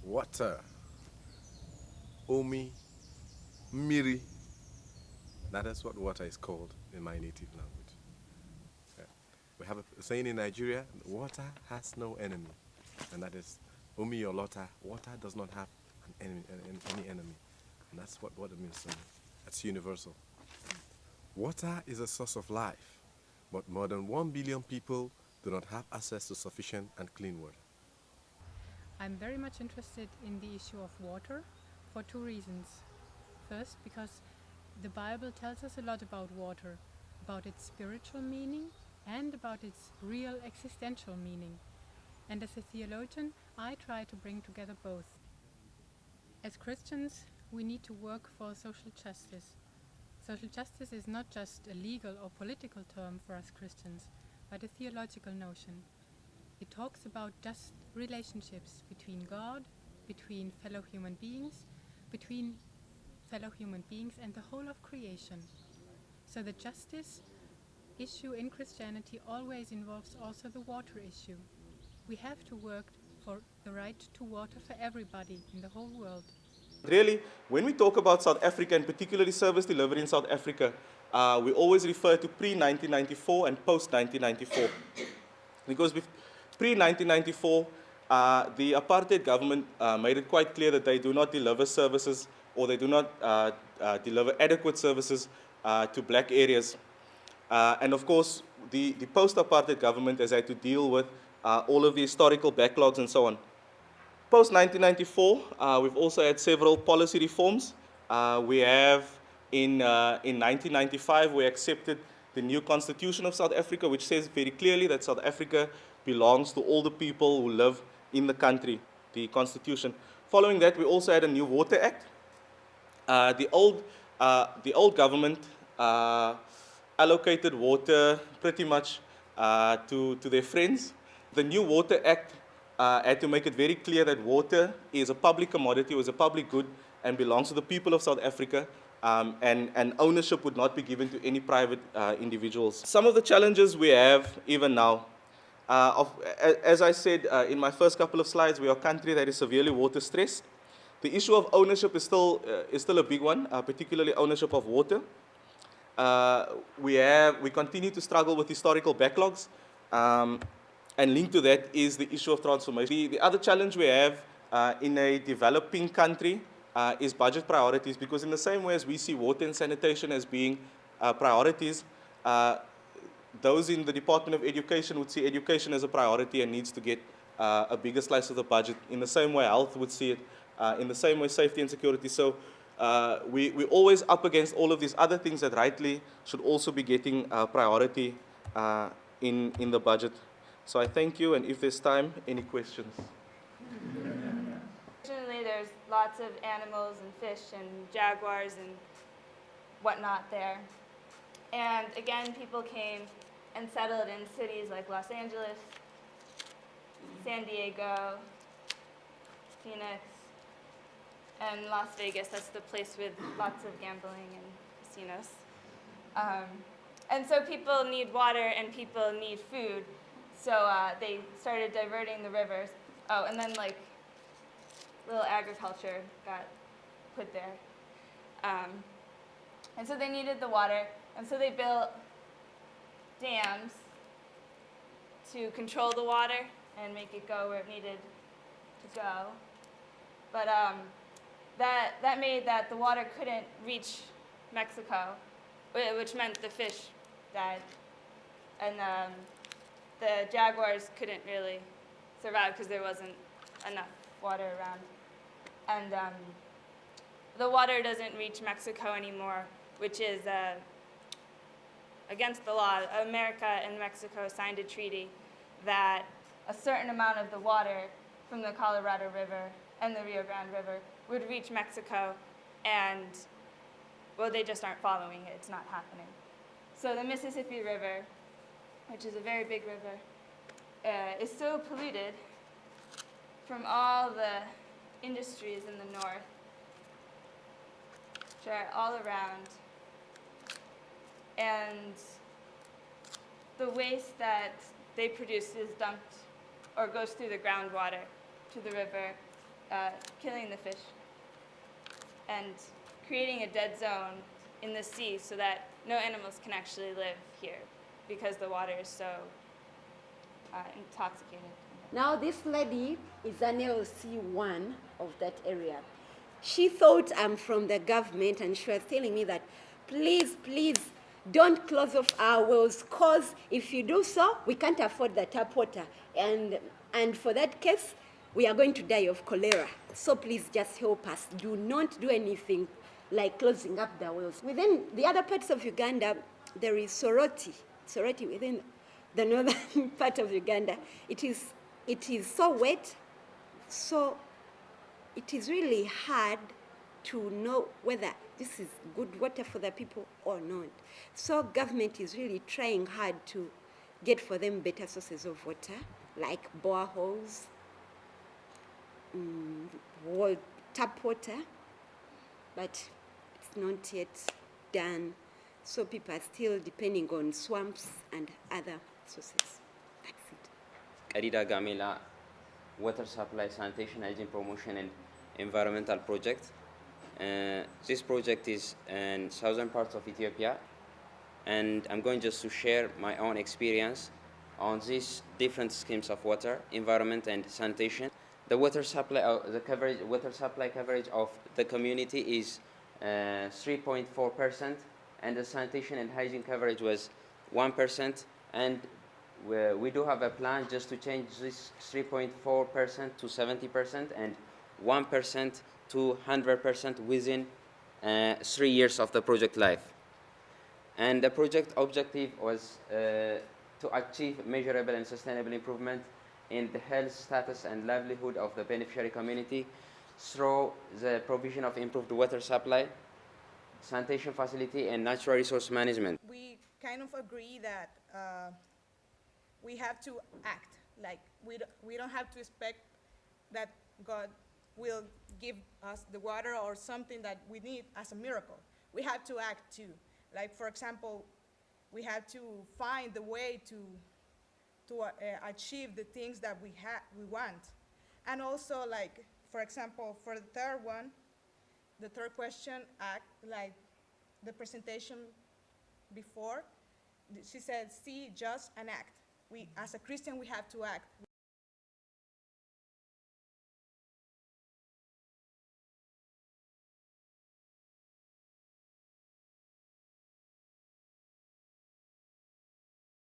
water, omi, miri. That is what water is called in my native language. Yeah. We have a saying in Nigeria, water has no enemy. And that is, omi or lota, water does not have an enemy, any enemy. And that's what water means to me. That's universal. Water is a source of life, but more than 1 billion people do not have access to sufficient and clean water. I'm very much interested in the issue of water for two reasons. First, because the Bible tells us a lot about water, about its spiritual meaning and about its real existential meaning. And as a theologian, I try to bring together both. As Christians, we need to work for social justice. Social justice is not just a legal or political term for us Christians, but a theological notion. It talks about just relationships between God, between fellow human beings, and the whole of creation. So the justice issue in Christianity always involves also the water issue. We have to work for the right to water for everybody in the whole world. Really, when we talk about South Africa, and particularly service delivery in South Africa, we always refer to pre-1994 and post-1994. Because pre-1994, the apartheid government made it quite clear that they do not deliver services or they do not deliver adequate services to black areas. And of course, the post-apartheid government has had to deal with all of the historical backlogs and so on. Post-1994, we've also had several policy reforms. We have, in 1995, we accepted the new Constitution of South Africa, which says very clearly that South Africa belongs to all the people who live in the country, the Constitution. Following that, we also had a new Water Act. The old government allocated water pretty much to their friends. The new Water Act had to make it very clear that water is a public commodity, was a public good, and belongs to the people of South Africa, and ownership would not be given to any private individuals. Some of the challenges we have even now, as I said in my first couple of slides, we are a country that is severely water stressed. The issue of ownership is still a big one, particularly ownership of water. We continue to struggle with historical backlogs. And linked to that is the issue of transformation. The other challenge we have in a developing country is budget priorities, because in the same way as we see water and sanitation as being priorities, those in the Department of Education would see education as a priority and needs to get a bigger slice of the budget. In the same way health would see it, in the same way safety and security. So we're always up against all of these other things that rightly should also be getting priority in the budget. So I thank you, and if there's time, any questions? Fortunately, there's lots of animals and fish and jaguars and whatnot there. And again, people came and settled in cities like Los Angeles, San Diego, Phoenix, and Las Vegas. That's the place with lots of gambling and casinos. And so people need water and people need food. So they started diverting the rivers. Oh, and then like little agriculture got put there. And so they needed the water. And so they built dams to control the water and make it go where it needed to go. But that made that the water couldn't reach Mexico, which meant the fish died. And the jaguars couldn't really survive because there wasn't enough water around. And the water doesn't reach Mexico anymore, which is against the law. America and Mexico signed a treaty that a certain amount of the water from the Colorado River and the Rio Grande River would reach Mexico, and, well, they just aren't following it. It's not happening. So the Mississippi River, which is a very big river, is so polluted from all the industries in the north, which are all around. And the waste that they produce is dumped or goes through the groundwater to the river. killing the fish and creating a dead zone in the sea so that no animals can actually live here because the water is so intoxicated. Now this lady is an LC1 of that area. She thought I'm from the government and she was telling me that please, please don't close off our wells because if you do so, we can't afford the tap water. And for that case, we are going to die of cholera. So please just help us. Do not do anything like closing up the wells. Within the other parts of Uganda, there is Soroti within the northern part of Uganda. It is so wet, so it is really hard to know whether this is good water for the people or not. So government is really trying hard to get for them better sources of water, like boreholes, tap water, but it's not yet done. So people are still depending on swamps and other sources. That's it. Kadida Gamila Water Supply, Sanitation, Hygiene Promotion and Environmental Project. This project is in southern parts of Ethiopia, and I'm going just to share my own experience on these different schemes of water, environment and sanitation. The water supply, water supply coverage of the community is 3.4%, and the sanitation and hygiene coverage was 1%, and we do have a plan just to change this 3.4% to 70% and 1% to 100% within 3 years of the project life. And the project objective was to achieve measurable and sustainable improvement in the health status and livelihood of the beneficiary community through the provision of improved water supply, sanitation facility, and natural resource management. We kind of agree that we have to act. Like we don't have to expect that God will give us the water or something that we need as a miracle. We have to act too. Like for example, we have to find the way to achieve the things that we want. And also, like for example, for the third one, the third question, act, like the presentation before, she said, see, just, and act. We, as a Christian, we have to act.